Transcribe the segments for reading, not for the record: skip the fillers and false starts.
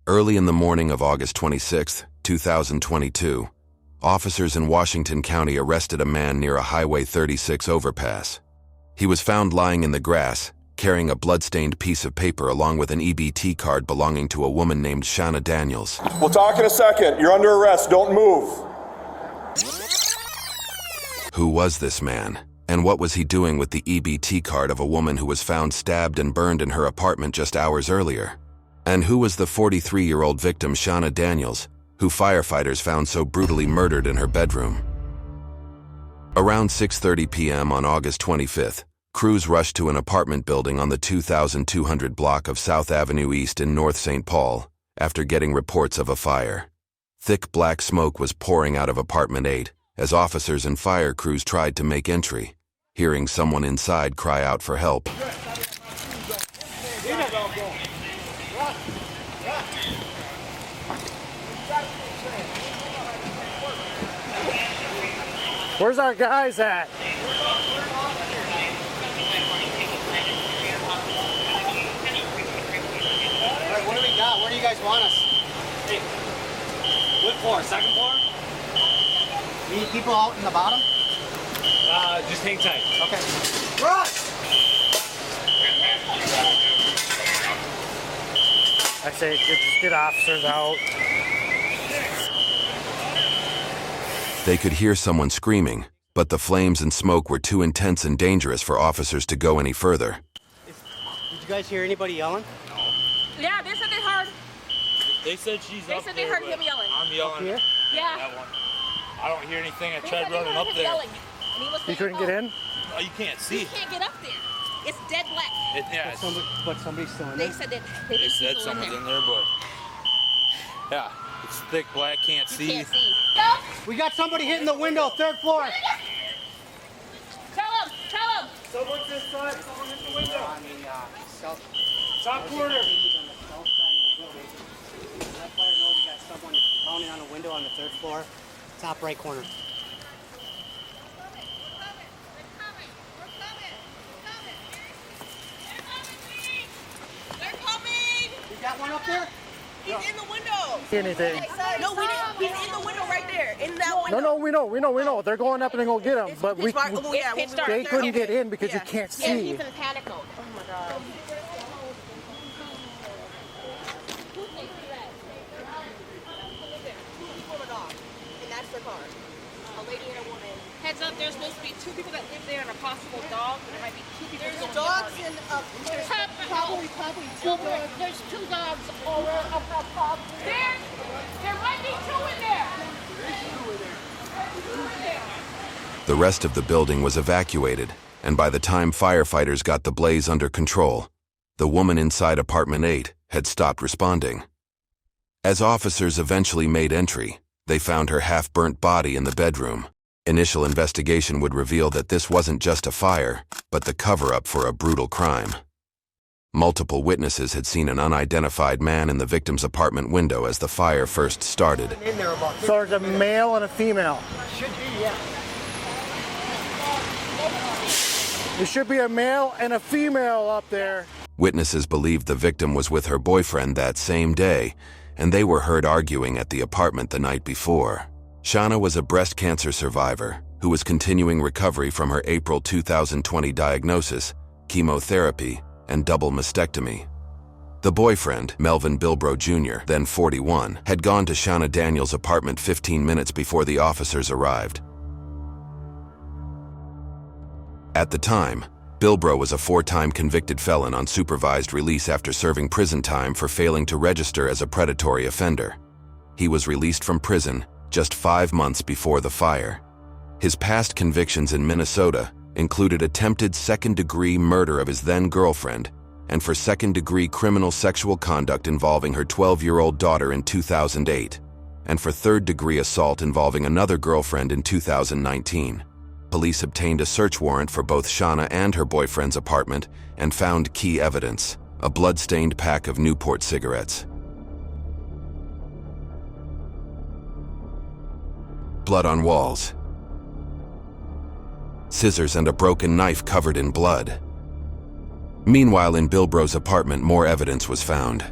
Early in the morning of August 26, 2022, officers in Washington County arrested a man near a Highway 36 overpass. He was found lying in the grass, carrying a blood-stained piece of paper along with an EBT card belonging to a woman named Shanna Daniels. We'll talk in a second. You're under arrest. Don't move. Who was this man? And what was he doing with the EBT card of a woman who was found stabbed and burned in her apartment just hours earlier? And who was the 43-year-old victim Shanna Daniels, who firefighters found so brutally murdered in her bedroom? Around 6:30 p.m. on August 25th, crews rushed to an apartment building on the 2200 block of South Avenue East in North St. Paul after getting reports of a fire. Thick black smoke was pouring out of apartment 8 as officers and fire crews tried to make entry, hearing someone inside cry out for help. Where's our guys at? Alright, what do we got? Where do you guys want us? Hey, what floor? Second floor? You need people out in the bottom? Just hang tight. Okay. Rush! I say just get officers out. They could hear someone screaming, but the flames and smoke were too intense and dangerous for officers to go any further. Did you guys hear anybody yelling? Yeah, they said they heard. They said she's They up said there. they heard him yelling. I'm yelling. Here? Yeah. That one. I don't hear anything. I They tried said they running heard up him there. yelling, and he was You saying, couldn't get in? Oh, you can't see. You can't get up there. It's dead black. Yeah, But somebody's still in They there? said that they said someone's in there, but yeah, it's thick black. Can't You see. can't see. We got somebody hitting the window, 3rd floor. Tell him. Tell him. Someone's inside. Someone hit the window. I mean, south. Top corner. On the south side of the building. Let fire know we got someone pounding on a window on the 3rd floor, top right corner. They're coming. You got one up there? He's in the window. Anything. No, we didn't. He's in the window right there. In that window. No, we know. They're going up and they're gonna get him, but It's right- oh, yeah, when we were they there, couldn't okay. get in because you Yeah. can't Yeah, see. he's in panic mode. Oh my god. And that's their car. A lady and a woman. Heads up, there's supposed to be 2 people that live there and a possible dog, but there might be 2 people. There's dogs and there's probably 2 dogs. There's 2 dogs over up the pub. There might be 2 in there. The rest of the building was evacuated, and by the time firefighters got the blaze under control, the woman inside apartment 8 had stopped responding. As officers eventually made entry, they found her half-burnt body in the bedroom. Initial investigation would reveal that this wasn't just a fire, but the cover-up for a brutal crime. Multiple witnesses had seen an unidentified man in the victim's apartment window as the fire first started. In there about So there's a male and a female. should be, yeah. There should be a male and a female up there. Witnesses believed the victim was with her boyfriend that same day, and they were heard arguing at the apartment the night before. Shanna was a breast cancer survivor who was continuing recovery from her April 2020 diagnosis, chemotherapy, and double mastectomy. The boyfriend, Melvin Bilbro Jr., then 41, had gone to Shanna Daniels' apartment 15 minutes before the officers arrived. At the time, Bilbro was a 4-time convicted felon on supervised release after serving prison time for failing to register as a predatory offender. He was released from prison just 5 months before the fire. His past convictions in Minnesota included attempted second-degree murder of his then-girlfriend and for second-degree criminal sexual conduct involving her 12-year-old daughter in 2008, and for third-degree assault involving another girlfriend in 2019. Police obtained a search warrant for both Shanna and her boyfriend's apartment and found key evidence, a blood-stained pack of Newport cigarettes. Blood on walls. Scissors and a broken knife covered in blood. Meanwhile, in Bilbro's apartment, more evidence was found.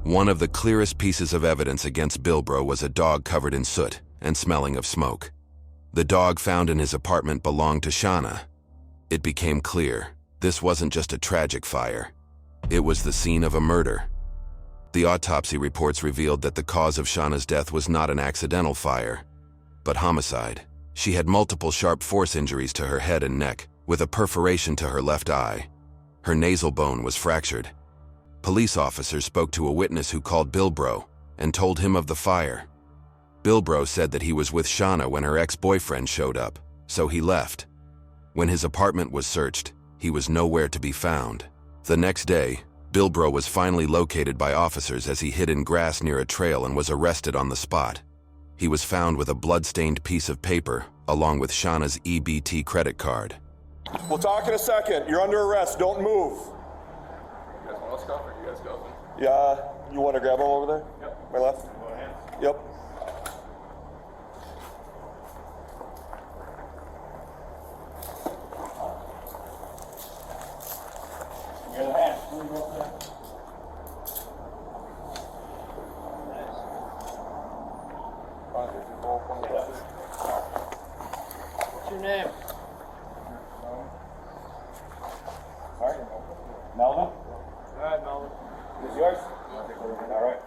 One of the clearest pieces of evidence against Bilbro was a dog covered in soot and smelling of smoke. The dog found in his apartment belonged to Shanna. It became clear this wasn't just a tragic fire. It was the scene of a murder. The autopsy reports revealed that the cause of Shanna's death was not an accidental fire, but homicide. She had multiple sharp force injuries to her head and neck, with a perforation to her left eye. Her nasal bone was fractured. Police officers spoke to a witness who called Bilbro and told him of the fire. Bilbro said that he was with Shanna when her ex-boyfriend showed up, so he left. When his apartment was searched, he was nowhere to be found. The next day, Bilbro was finally located by officers as he hid in grass near a trail and was arrested on the spot. He was found with a blood-stained piece of paper, along with Shanna's EBT credit card. We'll talk in a second. You're under arrest. Don't move. You guys want us cuffed or you guys cuffing? Yeah, you want to grab him over there? Yep. My left? Go ahead. Yep. You're the hand. What's your name? Sorry? Melvin? All right, Melvin. This is yours? All right.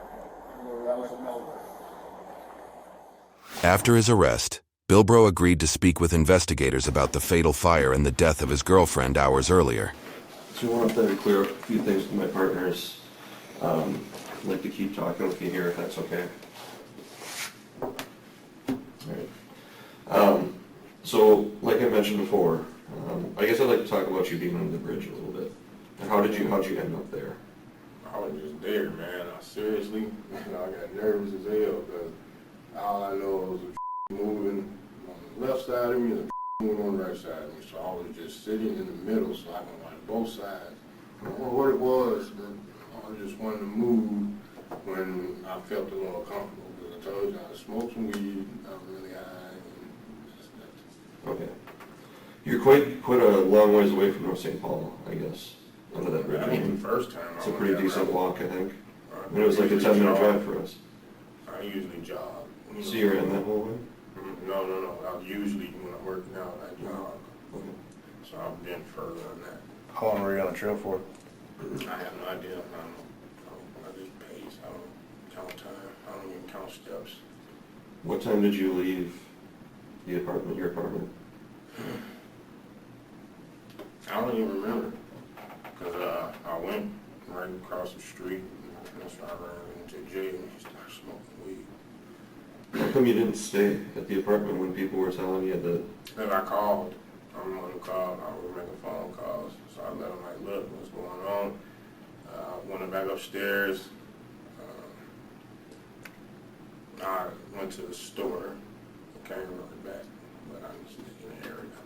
After his arrest, Bilbro agreed to speak with investigators about the fatal fire and the death of his girlfriend hours earlier. So I wanted to clear up a few things with my partners. I'd like to keep talking with you here if that's okay. Alright. So, like I mentioned before, I guess I'd like to talk about you being under the bridge a little bit. And how'd you end up there? I was just there, man. I seriously, I got nervous as hell because all I know was a moving on the left side of me and a moving on the right side of me. So I was just sitting in the middle so I can watch both sides. I don't know what it was, but I just wanted to move when I felt a little comfortable. Because I told you I smoked some weed, I was really high, and just that. Okay. You're quite a long ways away from North St. Paul, I guess, under that bridge. I think the first time. It's a pretty decent walk, I think. I mean, it was like a 10-minute drive for us. I usually jog. So you're in that whole way? No. I usually, when I'm working out, I jog. Okay. So I've been further than that. How long were you on the trail for? I have no idea. I just pace. I don't count time. I don't even count steps. What time did you leave the apartment, your apartment? I don't even remember. Because I went right across the street and that's why I ran into jail and he started smoking weed. How come you didn't stay at the apartment when people were telling you that? Then I called. I'm the one who called. I was making phone calls. So I let them like, look, what's going on? Went back upstairs. I went to the store. I came right back, but I was in the area.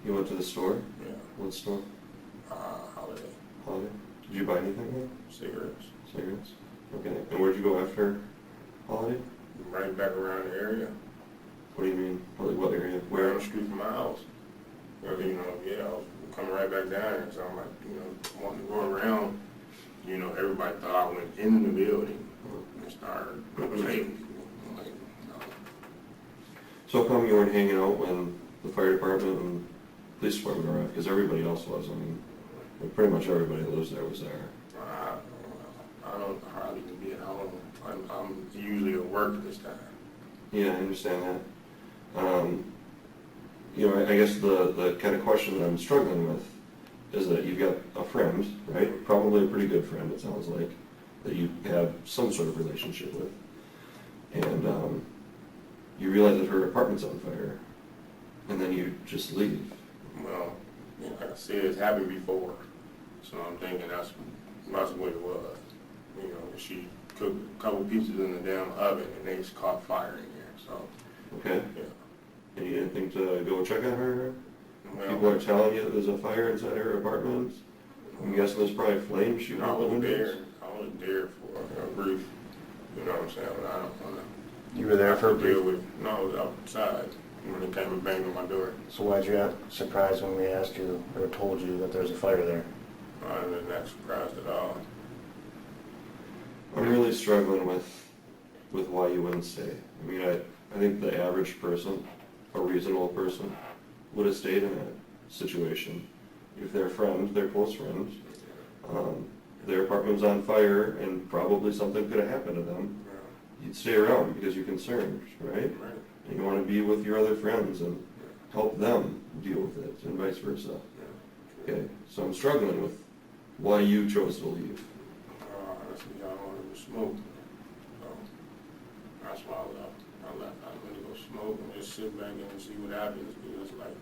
You went to the store? Yeah. What store? Holiday. Holiday? Did you buy anything there? Cigarettes. Cigarettes? Okay. And where'd you go after Holiday? Right back around the area. What do you mean? Like what area? Where Where? on the street from my house. Because, I was coming right back down here, so I'm like, wanting to go around. Everybody thought I went in the building and started saving people. I'm like, no. So how come you weren't hanging out when the fire department and police department arrived? Because everybody else was. I mean, like pretty much everybody that lives there was there. I don't hardly even be at home. I'm usually at work this time. Yeah, I understand that. I guess the kind of question that I'm struggling with is that you've got a friend, right? Probably a pretty good friend, it sounds like, that you have some sort of relationship with. And you realize that her apartment's on fire, and then you just leave. Well, like I said, it's happened before. So I'm thinking that's what it was. She cooked a couple pieces in the damn oven and they just caught fire in there, so. Okay. Yeah. And you didn't think to go check on her? Well, People are telling you that there's a fire inside her apartment? I'm guessing there's probably flames shooting I out the was windows? there. I was there for a brief, you know what I'm saying, but I don't want to. You were there for a brief? deal with, no, I was outside when they came and banged on my door. So why'd you act surprised when we asked you or told you that there's a fire there? I wasn't that surprised at all. I'm really struggling with why you wouldn't stay. I mean, I think the average person, a reasonable person, would have stayed in that situation. If they're friends, they're close friends, their apartment's on fire and probably something could have happened to them, you'd stay around because you're concerned, right? And you want to be with your other friends and help them deal with it and vice versa. Okay, so I'm struggling with why you chose to leave. Honestly, y'all wanted to smoke. So that's why I left. I went to go smoke and just sit back and see what happens, because like,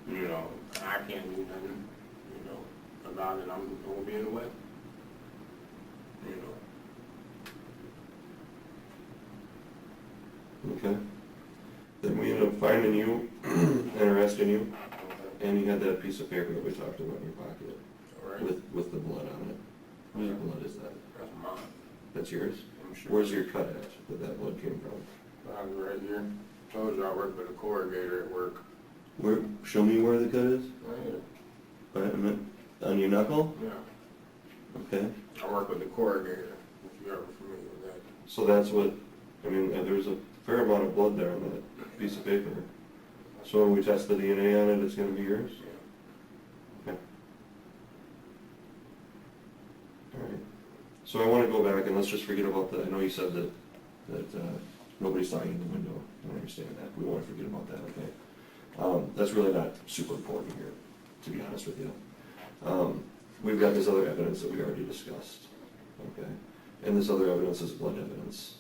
you know, I can't do nothing, you know, about it. I'm gonna be in the way. You know. Okay. Then we ended up finding you and arresting you, and you had that piece of paper that we talked about in your pocket with the blood on it. Whose blood is that? That's mine. That's yours? I'm sure. Where's your cut at that blood came from? Right here. Told you I work with a corrugator at work. Where? Show me where the cut is. Right here. Right, on your knuckle? Yeah. Okay. I work with the corrugator, if you're ever familiar with that. So that's what, I mean, there's a fair amount of blood there on that piece of paper. So when we test the DNA on it, it's going to be yours? Yeah. Okay. All right. So I want to go back and let's just forget about the, I know you said that nobody saw you in the window. I understand that. We want to forget about that, okay? That's really not super important here, to be honest with you. We've got this other evidence that we already discussed, okay? And this other evidence is blood evidence.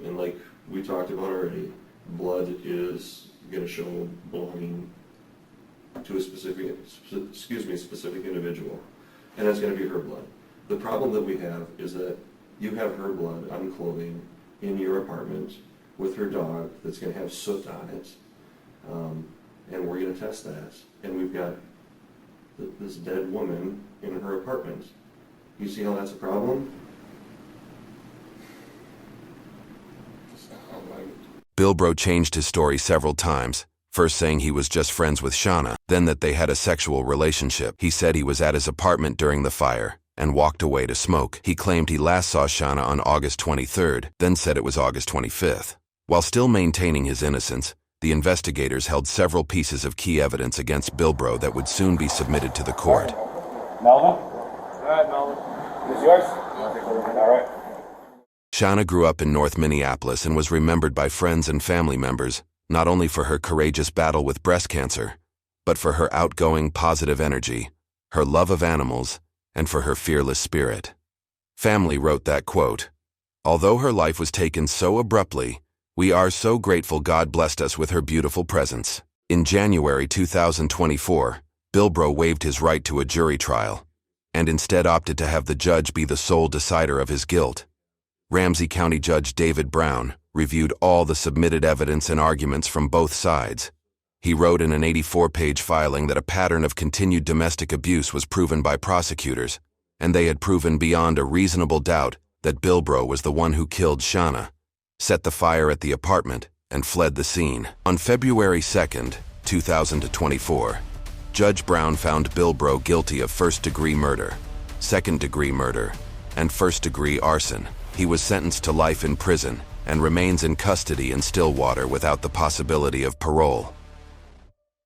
And like we talked about already, blood is going to show belonging to a specific individual. And that's going to be her blood. The problem that we have is that you have her blood on clothing in your apartment with her dog that's going to have soot on it. And we're going to test that. And we've got this dead woman in her apartment. You see how that's a problem? Bilbro changed his story several times, first saying he was just friends with Shanna, then that they had a sexual relationship. He said he was at his apartment during the fire and walked away to smoke. He claimed he last saw Shanna on August 23rd, then said it was August 25th. While still maintaining his innocence, the investigators held several pieces of key evidence against Bilbro that would soon be submitted to the court. Melvin? All right, Melvin. Is yours? All right. Shanna grew up in North Minneapolis and was remembered by friends and family members not only for her courageous battle with breast cancer, but for her outgoing, positive energy, her love of animals, and for her fearless spirit. Family wrote that quote, "Although her life was taken so abruptly, we are so grateful God blessed us with her beautiful presence." In January 2024, Bilbro waived his right to a jury trial and instead opted to have the judge be the sole decider of his guilt. Ramsey County Judge David Brown reviewed all the submitted evidence and arguments from both sides. He wrote in an 84-page filing that a pattern of continued domestic abuse was proven by prosecutors, and they had proven beyond a reasonable doubt that Bilbro was the one who killed Shanna, set the fire at the apartment, and fled the scene. On February 2nd, 2024, Judge Brown found Bilbro guilty of first-degree murder, second-degree murder, and first-degree arson. He was sentenced to life in prison and remains in custody in Stillwater without the possibility of parole.